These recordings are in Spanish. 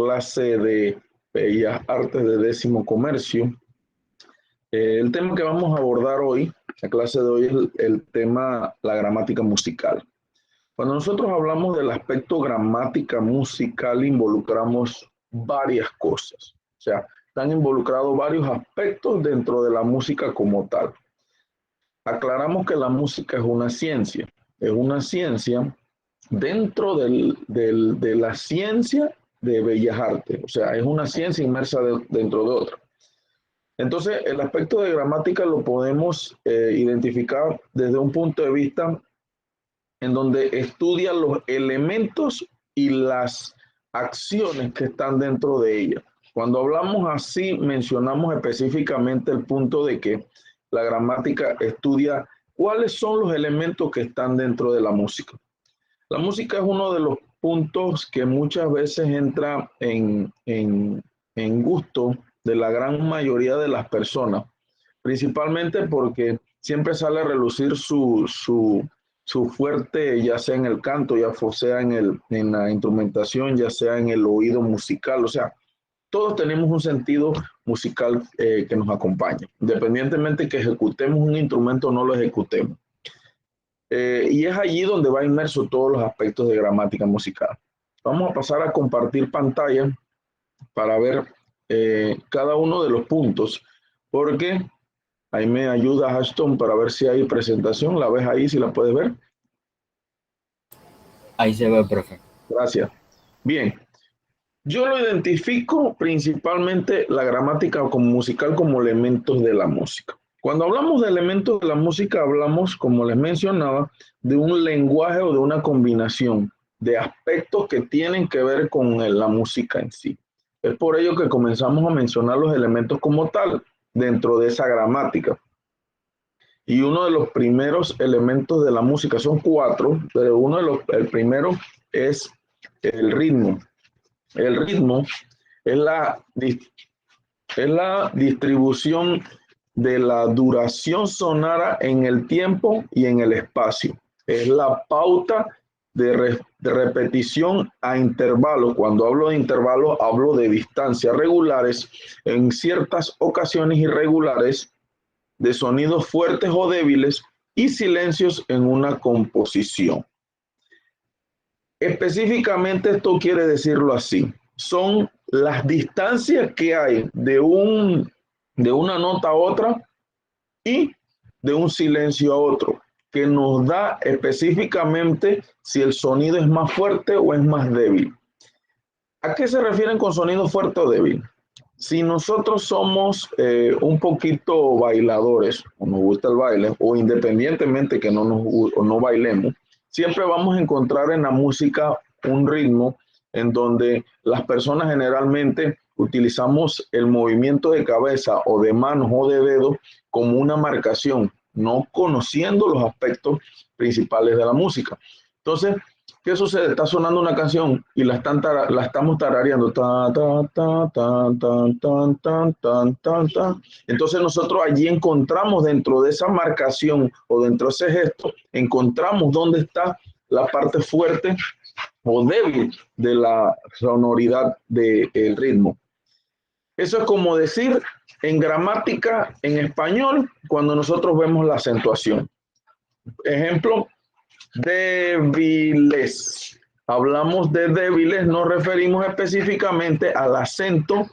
clase de Bellas Artes de décimo comercio. El tema que vamos a abordar hoy, la clase de hoy, es el tema la gramática musical. Cuando nosotros hablamos del aspecto gramática musical, involucramos varias cosas. O sea, están involucrados varios aspectos dentro de la música como tal. Aclaramos que la música es una ciencia. Es una ciencia dentro de la ciencia de Bellas Artes. O sea, es una ciencia inmersa dentro de otra. Entonces, el aspecto de gramática lo podemos identificar desde un punto de vista en donde estudia los elementos y las acciones que están dentro de ella. Cuando hablamos así, mencionamos específicamente el punto de que la gramática estudia cuáles son los elementos que están dentro de la música. La música es uno de los puntos que muchas veces entra en gusto de la gran mayoría de las personas, principalmente porque siempre sale a relucir su fuerte, ya sea en el canto, ya sea en la instrumentación, ya sea en el oído musical. O sea, todos tenemos un sentido musical que nos acompaña, independientemente que ejecutemos un instrumento o no lo ejecutemos. Y es allí donde va inmerso todos los aspectos de gramática musical. Vamos a pasar a compartir pantalla para ver cada uno de los puntos, porque ahí me ayuda Ashton para ver si hay presentación. ¿La ves ahí, si la puedes ver? Ahí se ve, profe. Gracias. Bien. Yo lo identifico principalmente la gramática musical como elementos de la música. Cuando hablamos de elementos de la música, hablamos, como les mencionaba, de un lenguaje o de una combinación de aspectos que tienen que ver con la música en sí. Es por ello que comenzamos a mencionar los elementos como tal dentro de esa gramática. Y uno de los primeros elementos de la música, son 4, pero el primero es el ritmo. El ritmo es la distribución de la duración sonora en el tiempo y en el espacio. Es la pauta de repetición a intervalos. Cuando hablo de intervalos, hablo de distancias regulares, en ciertas ocasiones irregulares, de sonidos fuertes o débiles y silencios en una composición. Específicamente esto quiere decirlo así. Son las distancias que hay de una nota a otra y de un silencio a otro, que nos da específicamente si el sonido es más fuerte o es más débil. ¿A qué se refieren con sonido fuerte o débil? Si nosotros somos un poquito bailadores, o nos gusta el baile, o independientemente que no bailemos, siempre vamos a encontrar en la música un ritmo en donde las personas generalmente utilizamos el movimiento de cabeza o de manos o de dedos como una marcación, no conociendo los aspectos principales de la música. Entonces, ¿qué sucede? Está sonando una canción y la estamos tarareando. Ta, ta, ta, ta, ta, ta, ta, ta, ta, ta. Entonces nosotros allí encontramos dentro de esa marcación o dentro de ese gesto, encontramos dónde está la parte fuerte o débil de la sonoridad del ritmo. Eso es como decir en gramática, en español, cuando nosotros vemos la acentuación. Ejemplo, débiles. Hablamos de débiles, nos referimos específicamente al acento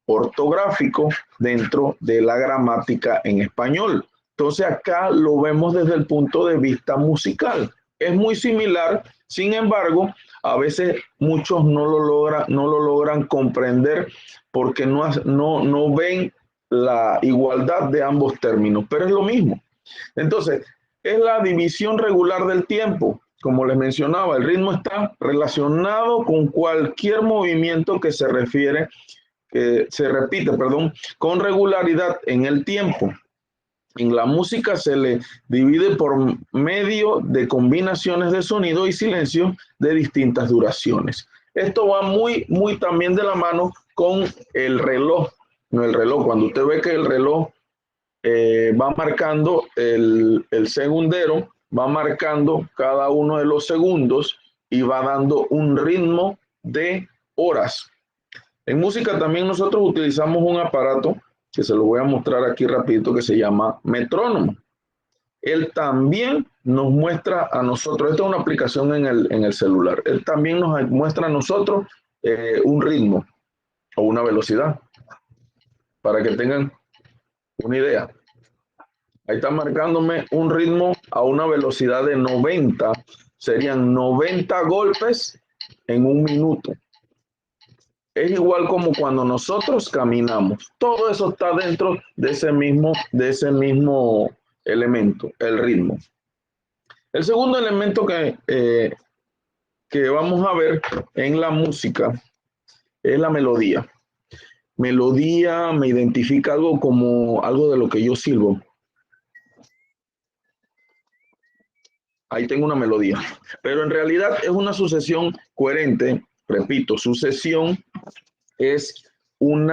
ortográfico dentro de la gramática en español. Entonces acá lo vemos desde el punto de vista musical. Es muy similar, sin embargo, a veces muchos no lo logran comprender porque no ven la igualdad de ambos términos, pero es lo mismo. Entonces, es la división regular del tiempo. Como les mencionaba, el ritmo está relacionado con cualquier movimiento que se repite, con regularidad en el tiempo. En la música se le divide por medio de combinaciones de sonido y silencio de distintas duraciones. Esto va muy también de la mano con el reloj. No, el reloj, cuando usted ve que el reloj va marcando el segundero, va marcando cada uno de los segundos y va dando un ritmo de horas. En música también nosotros utilizamos un aparato que se lo voy a mostrar aquí rapidito que se llama metrónomo. Él también nos muestra a nosotros, esta es una aplicación en el celular, él también nos muestra a nosotros un ritmo o una velocidad, para que tengan una idea. Ahí está marcándome un ritmo a una velocidad de 90, serían 90 golpes en un minuto. Es igual como cuando nosotros caminamos. Todo eso está dentro de ese mismo elemento, el ritmo. El segundo elemento que vamos a ver en la música es la melodía. Melodía me identifica algo como algo de lo que yo silbo. Ahí tengo una melodía, pero en realidad es una sucesión coherente. Repito, sucesión es un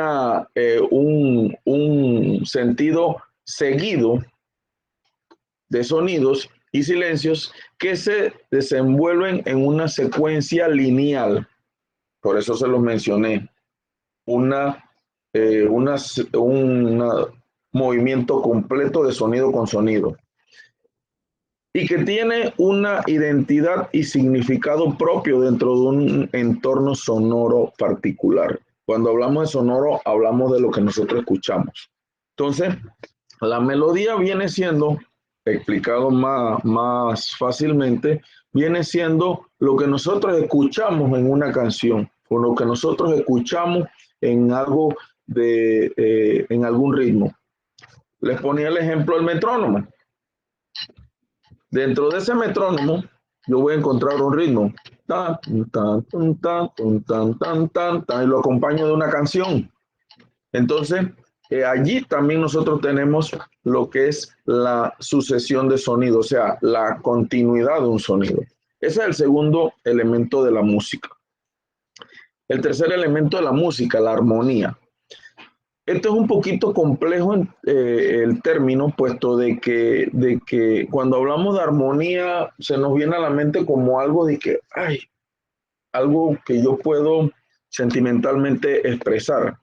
sentido seguido de sonidos y silencios que se desenvuelven en una secuencia lineal. Por eso se los mencioné. Un movimiento completo de sonido con sonido. Y que tiene una identidad y significado propio dentro de un entorno sonoro particular. Cuando hablamos de sonoro, hablamos de lo que nosotros escuchamos. Entonces, la melodía viene siendo, explicado más fácilmente, viene siendo lo que nosotros escuchamos en una canción, o lo que nosotros escuchamos en algo en algún ritmo. Les ponía el ejemplo del metrónomo. Dentro de ese metrónomo, yo voy a encontrar un ritmo. Tan, tan, tan, tan, tan, tan, tan, tan, y lo acompaño de una canción. Entonces, allí también nosotros tenemos lo que es la sucesión de sonido, o sea, la continuidad de un sonido. Ese es el segundo elemento de la música. El tercer elemento de la música, la armonía. Esto es un poquito complejo el término, puesto de que cuando hablamos de armonía se nos viene a la mente como algo de que, ay, algo que yo puedo sentimentalmente expresar.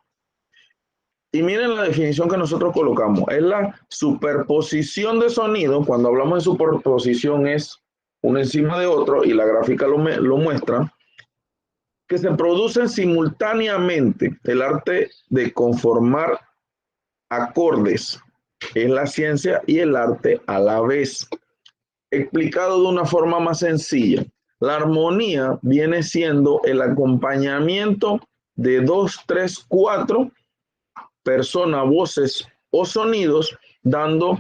Y miren la definición que nosotros colocamos, es la superposición de sonido. Cuando hablamos de superposición es uno encima de otro y la gráfica lo muestra, que se producen simultáneamente. El arte de conformar acordes es la ciencia y el arte a la vez. Explicado de una forma más sencilla, la armonía viene siendo el acompañamiento de 2, 3, 4 personas, voces o sonidos dando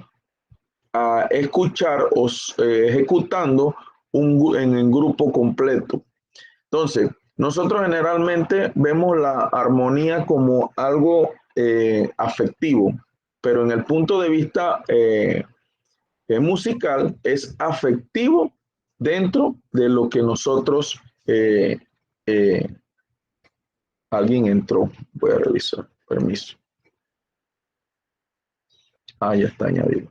a escuchar o ejecutando en el grupo completo. Entonces, nosotros generalmente vemos la armonía como algo afectivo, pero en el punto de vista musical es afectivo dentro de lo que nosotros... alguien entró, voy a revisar, permiso. Ya está añadido.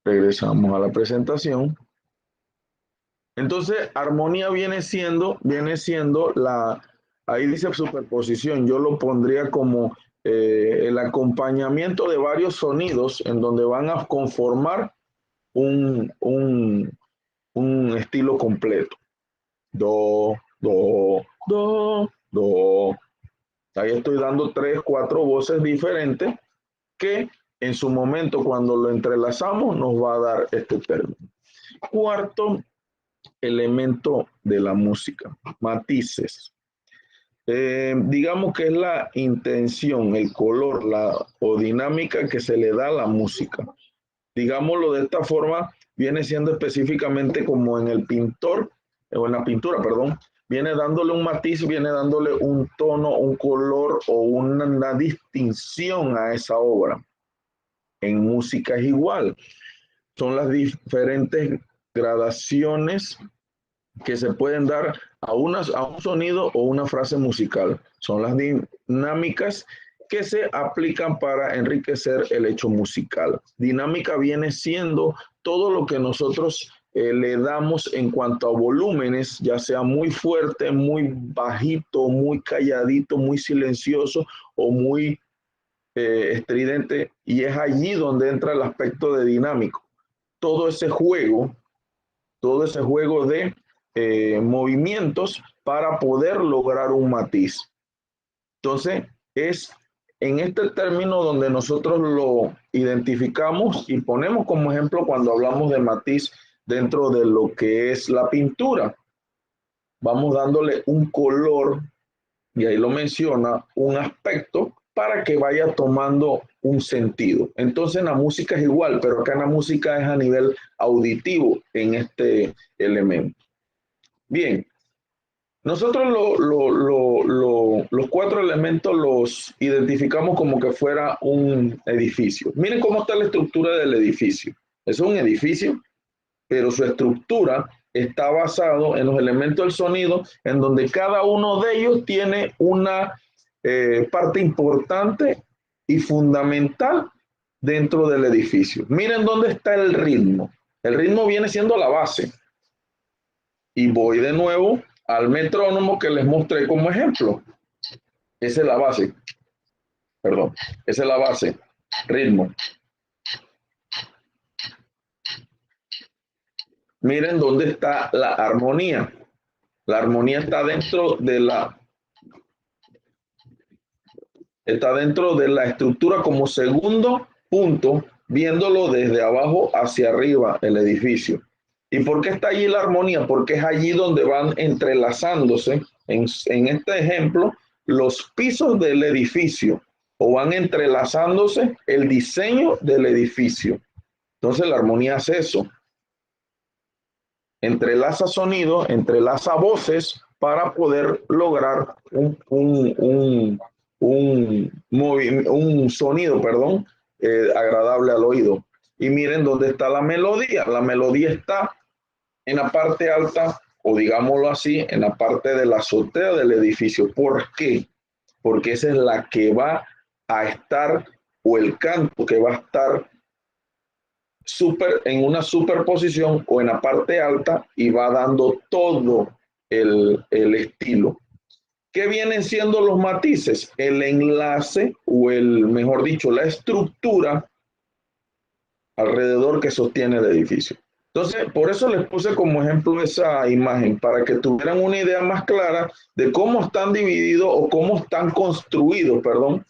Regresamos a la presentación. Entonces, armonía viene siendo ahí dice superposición, yo lo pondría como el acompañamiento de varios sonidos en donde van a conformar un estilo completo. Do, do, do, do. Ahí estoy dando 3, 4 voces diferentes que en su momento cuando lo entrelazamos nos va a dar este término. Cuarto elemento de la música, matices. Digamos que es la intención, el color, o dinámica que se le da a la música. Digámoslo de esta forma, viene siendo específicamente como en el pintor, o en la pintura, perdón, viene dándole un matiz, viene dándole un tono, un color o una distinción a esa obra. En música es igual. Son las diferentes gradaciones que se pueden dar a un sonido o una frase musical. Son las dinámicas que se aplican para enriquecer el hecho musical. Dinámica viene siendo todo lo que nosotros le damos en cuanto a volúmenes, ya sea muy fuerte, muy bajito, muy calladito, muy silencioso o muy estridente, y es allí donde entra el aspecto de dinámico. Todo ese juego de movimientos para poder lograr un matiz. Entonces, es en este término donde nosotros lo identificamos y ponemos como ejemplo cuando hablamos de matiz dentro de lo que es la pintura. Vamos dándole un color, y ahí lo menciona, un aspecto para que vaya tomando un sentido. Entonces en la música es igual, pero acá en la música es a nivel auditivo en este elemento. Bien, nosotros los cuatro elementos los identificamos como que fuera un edificio. Miren cómo está la estructura del edificio. Es un edificio, pero su estructura está basado en los elementos del sonido, en donde cada uno de ellos tiene una parte importante y fundamental dentro del edificio. Miren dónde está el ritmo. El ritmo viene siendo la base. Y voy de nuevo al metrónomo que les mostré como ejemplo. Esa es la base. Perdón, esa es la base. Ritmo. Miren dónde está la armonía. La armonía está dentro de la estructura como segundo punto, viéndolo desde abajo hacia arriba el edificio. ¿Y por qué está allí la armonía? Porque es allí donde van entrelazándose, en este ejemplo, los pisos del edificio, o van entrelazándose el diseño del edificio. Entonces la armonía es eso. Entrelaza sonido, entrelaza voces para poder lograr un sonido, perdón, agradable al oído. Y miren dónde está la melodía. La melodía está en la parte alta, o digámoslo así, en la parte de la azotea del edificio. ¿Por qué? Porque esa es la que va a estar, o el canto que va a estar en una superposición o en la parte alta, y va dando todo el estilo. ¿Qué vienen siendo los matices? El enlace, o mejor dicho, la estructura alrededor que sostiene el edificio. Entonces, por eso les puse como ejemplo esa imagen, para que tuvieran una idea más clara de cómo están divididos o cómo están construidos, perdón,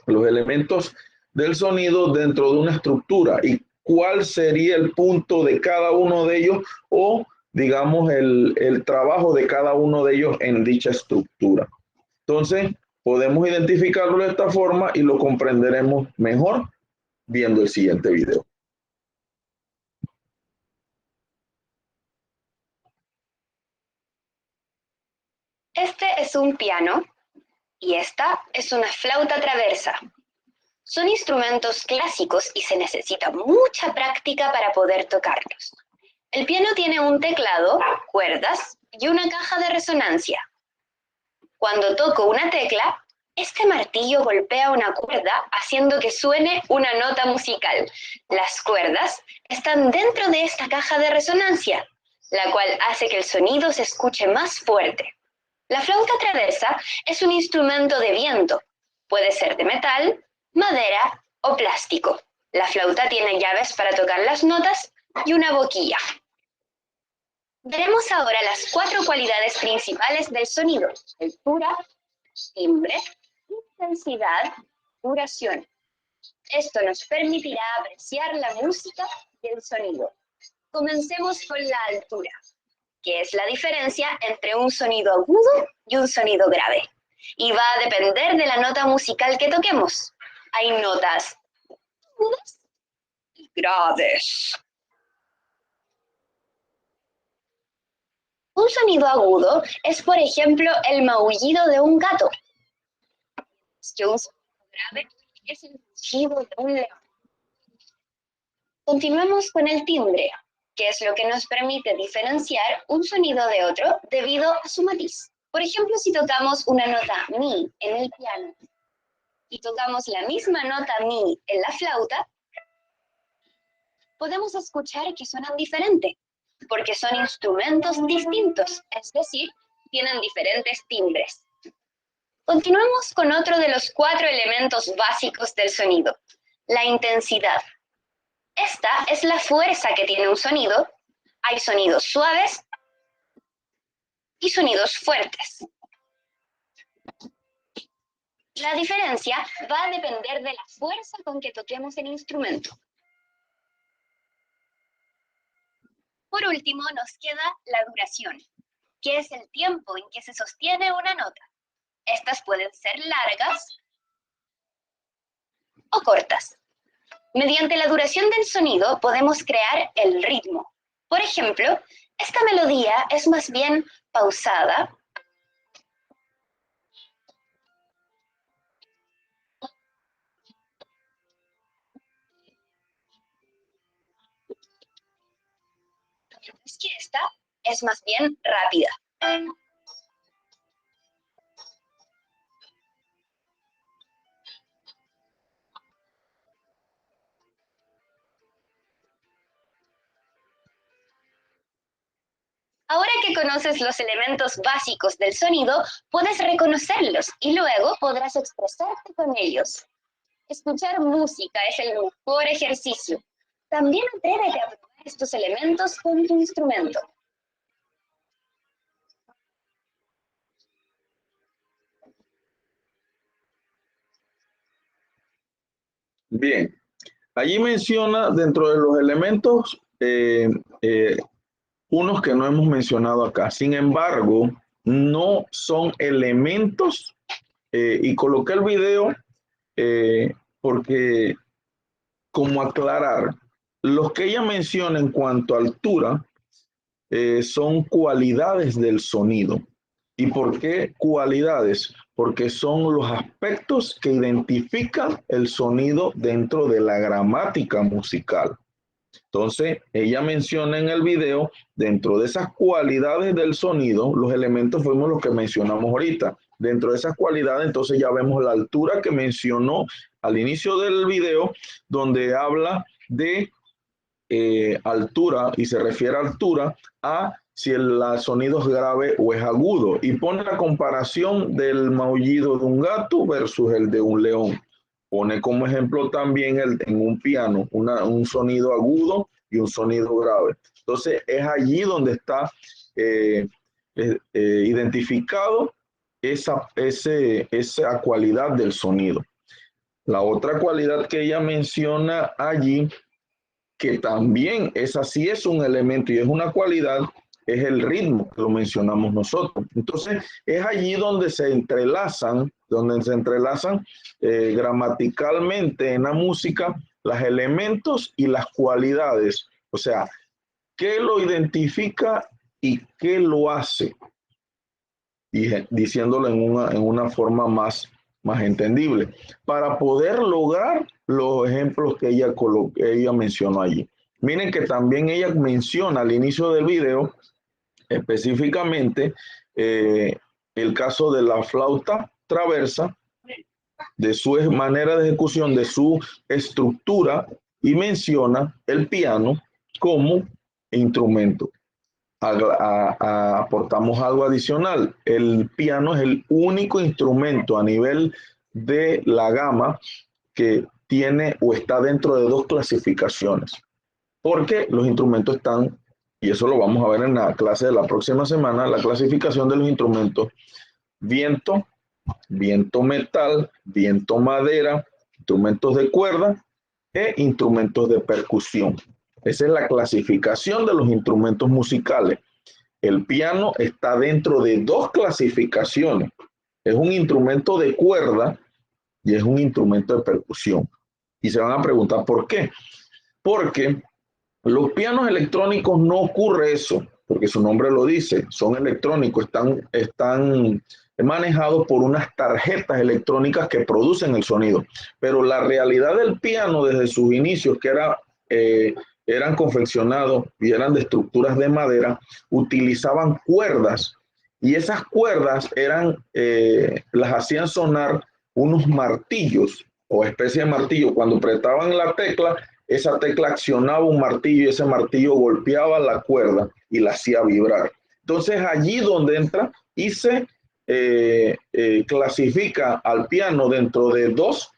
los elementos del sonido dentro de una estructura, y cuál sería el punto de cada uno de ellos, o digamos el trabajo de cada uno de ellos en dicha estructura. Entonces, podemos identificarlo de esta forma y lo comprenderemos mejor viendo el siguiente video. Este es un piano y esta es una flauta traversa. Son instrumentos clásicos y se necesita mucha práctica para poder tocarlos. El piano tiene un teclado, cuerdas y una caja de resonancia. Cuando toco una tecla, este martillo golpea una cuerda haciendo que suene una nota musical. Las cuerdas están dentro de esta caja de resonancia, la cual hace que el sonido se escuche más fuerte. La flauta traversa es un instrumento de viento. Puede ser de metal, madera o plástico. La flauta tiene llaves para tocar las notas y una boquilla. Veremos ahora las 4 cualidades principales del sonido: altura, timbre, intensidad, duración. Esto nos permitirá apreciar la música y el sonido. Comencemos con la altura, que es la diferencia entre un sonido agudo y un sonido grave. Y va a depender de la nota musical que toquemos. Hay notas agudas y graves. Un sonido agudo es, por ejemplo, el maullido de un gato. Que un sonido grave es el chillido de un león. Continuemos con el timbre, que es lo que nos permite diferenciar un sonido de otro debido a su matiz. Por ejemplo, si tocamos una nota mi en el piano y tocamos la misma nota mi en la flauta, podemos escuchar que suenan diferente. porque son instrumentos distintos, es decir, tienen diferentes timbres. Continuamos con otro de los 4 elementos básicos del sonido, la intensidad. Esta es la fuerza que tiene un sonido. Hay sonidos suaves y sonidos fuertes. La diferencia va a depender de la fuerza con que toquemos el instrumento. Por último, nos queda la duración, que es el tiempo en que se sostiene una nota. Estas pueden ser largas o cortas. Mediante la duración del sonido podemos crear el ritmo. Por ejemplo, esta melodía es más bien pausada mientras que esta es más bien rápida. Ahora que conoces los elementos básicos del sonido, puedes reconocerlos y luego podrás expresarte con ellos. Escuchar música es el mejor ejercicio. También atrévete a probar estos elementos con tu instrumento. Bien, allí menciona dentro de los elementos unos que no hemos mencionado acá. Sin embargo, no son elementos y coloqué el video porque como aclarar, los que ella menciona en cuanto a altura son cualidades del sonido. ¿Y por qué cualidades? Porque son los aspectos que identifican el sonido dentro de la gramática musical. Entonces, ella menciona en el video, dentro de esas cualidades del sonido, los elementos fuimos los que mencionamos ahorita. Dentro de esas cualidades, entonces ya vemos la altura que mencionó al inicio del video, donde habla de altura y se refiere a altura a si el sonido es grave o es agudo. Y pone la comparación del maullido de un gato versus el de un león. Pone como ejemplo también en un piano un sonido agudo y un sonido grave. Entonces es allí donde está identificado esa cualidad del sonido. La otra cualidad que ella menciona allí, que también esa sí es un elemento y es una cualidad, es el ritmo, que lo mencionamos nosotros. Entonces, es allí donde se entrelazan gramaticalmente en la música los elementos y las cualidades. O sea, ¿qué lo identifica y qué lo hace? Y diciéndolo en una forma más entendible, para poder lograr los ejemplos que ella mencionó allí. Miren que también ella menciona al inicio del video específicamente el caso de la flauta traversa, de su manera de ejecución, de su estructura, y menciona el piano como instrumento. Aportamos algo adicional. El piano es el único instrumento a nivel de la gama que tiene o está dentro de 2 clasificaciones, porque los instrumentos están, y eso lo vamos a ver en la clase de la próxima semana, la clasificación de los instrumentos: viento, viento metal, viento madera, instrumentos de cuerda e instrumentos de percusión. Esa es la clasificación de los instrumentos musicales. El piano está dentro de 2 clasificaciones. Es un instrumento de cuerda y es un instrumento de percusión. Y se van a preguntar ¿por qué? Porque los pianos electrónicos no ocurre eso, porque su nombre lo dice, son electrónicos, están manejados por unas tarjetas electrónicas que producen el sonido. Pero la realidad del piano desde sus inicios, que eran confeccionados y eran de estructuras de madera, utilizaban cuerdas, y esas cuerdas las hacían sonar unos martillos o especie de martillo. Cuando apretaban la tecla, esa tecla accionaba un martillo y ese martillo golpeaba la cuerda y la hacía vibrar. Entonces allí donde entra y se clasifica al piano dentro de dos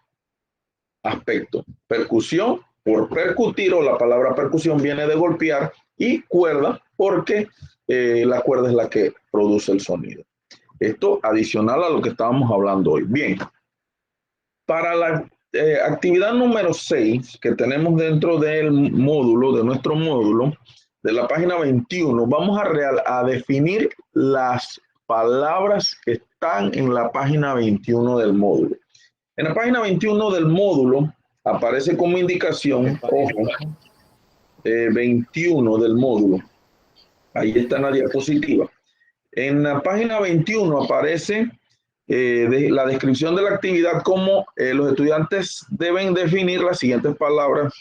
aspectos. Percusión, por percutir, o la palabra percusión viene de golpear, y cuerda, porque la cuerda es la que produce el sonido. Esto adicional a lo que estábamos hablando hoy. Bien, para la actividad número 6 que tenemos dentro del módulo, de nuestro módulo, de la página 21, vamos a definir las palabras que están en la página 21 del módulo. En la página 21 del módulo aparece como indicación, ojo, 21 del módulo. Ahí está en la diapositiva. En la página 21 aparece la descripción de la actividad, como los estudiantes deben definir las siguientes palabras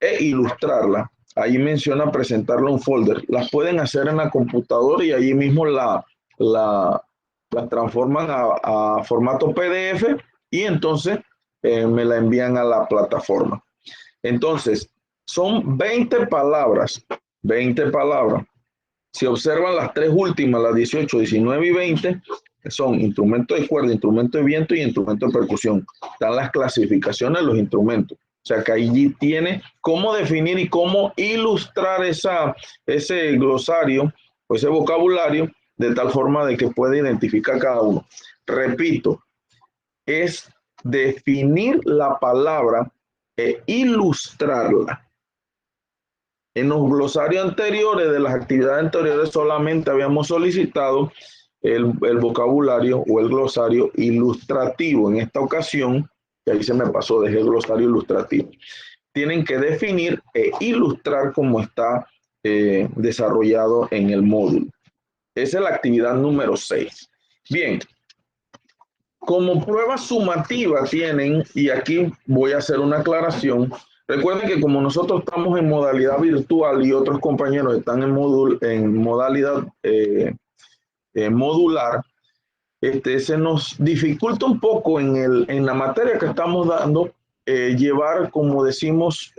e ilustrarlas. Ahí menciona presentarle un folder. Las pueden hacer en la computadora y allí mismo las transforman a formato PDF y entonces me la envían a la plataforma. Entonces, son 20 palabras. 20 palabras. Si observan las tres últimas, las 18, 19 y 20, son instrumento de cuerda, instrumento de viento y instrumento de percusión. Están las clasificaciones de los instrumentos. O sea que allí tiene cómo definir y cómo ilustrar ese glosario o ese vocabulario de tal forma de que pueda identificar cada uno. Repito, es definir la palabra e ilustrarla. En los glosarios anteriores, de las actividades anteriores, solamente habíamos solicitado el vocabulario o el glosario ilustrativo. En esta ocasión, que ahí se me pasó, dejé el glosario ilustrativo. Tienen que definir e ilustrar cómo está desarrollado en el módulo. Esa es la actividad número 6. Bien, como prueba sumativa tienen, y aquí voy a hacer una aclaración. Recuerden que como nosotros estamos en modalidad virtual y otros compañeros están en modalidad modular, se nos dificulta un poco en la materia que estamos dando llevar, como decimos,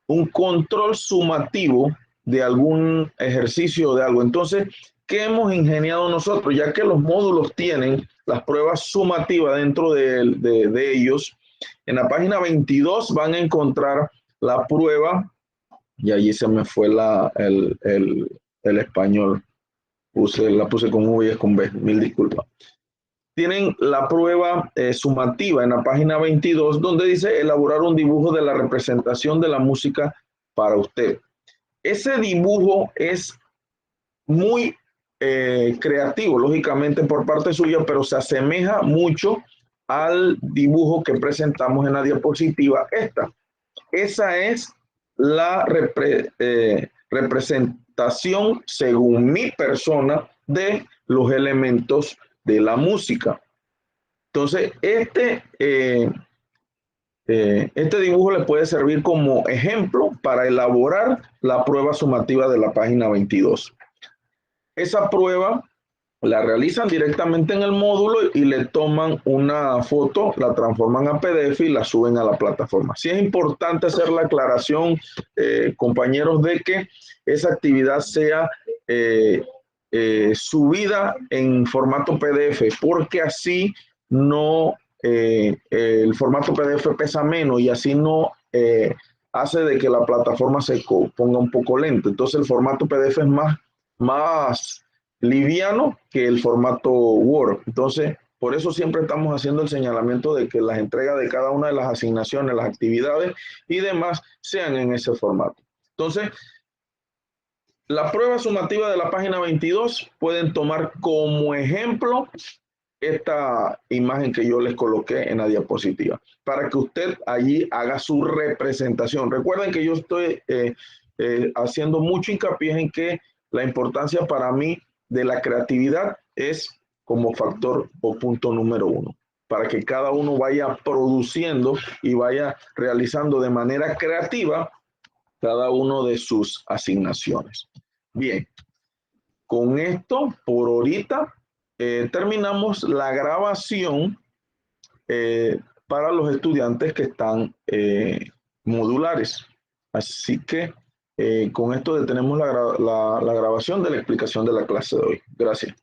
un control sumativo de algún ejercicio o de algo. Entonces, ¿qué hemos ingeniado nosotros? Ya que los módulos tienen las pruebas sumativas dentro de ellos, en la página 22 van a encontrar la prueba, y allí se me fue el español, la puse con V y es con B, mil disculpas. Tienen la prueba sumativa en la página 22, donde dice elaborar un dibujo de la representación de la música para usted. Ese dibujo es muy creativo, lógicamente, por parte suya, pero se asemeja mucho al dibujo que presentamos en la diapositiva esta. Esa es la representación, según mi persona, de los elementos de la música. Entonces, este dibujo le puede servir como ejemplo para elaborar la prueba sumativa de la página 22. Esa prueba la realizan directamente en el módulo y le toman una foto, la transforman a PDF y la suben a la plataforma. Sí es importante hacer la aclaración, compañeros, de que esa actividad sea subida en formato PDF, porque así no, el formato PDF pesa menos y así no hace de que la plataforma se ponga un poco lenta. Entonces el formato PDF es más liviano que el formato Word. Entonces, por eso siempre estamos haciendo el señalamiento de que las entregas de cada una de las asignaciones, las actividades y demás sean en ese formato. Entonces, la prueba sumativa de la página 22 pueden tomar como ejemplo esta imagen que yo les coloqué en la diapositiva, para que usted allí haga su representación. Recuerden que yo estoy haciendo mucho hincapié en que la importancia para mí de la creatividad es como factor o punto número 1, para que cada uno vaya produciendo y vaya realizando de manera creativa cada uno de sus asignaciones. Bien, con esto por ahorita terminamos la grabación para los estudiantes que están modulares. Así que con esto detenemos la grabación de la explicación de la clase de hoy. Gracias.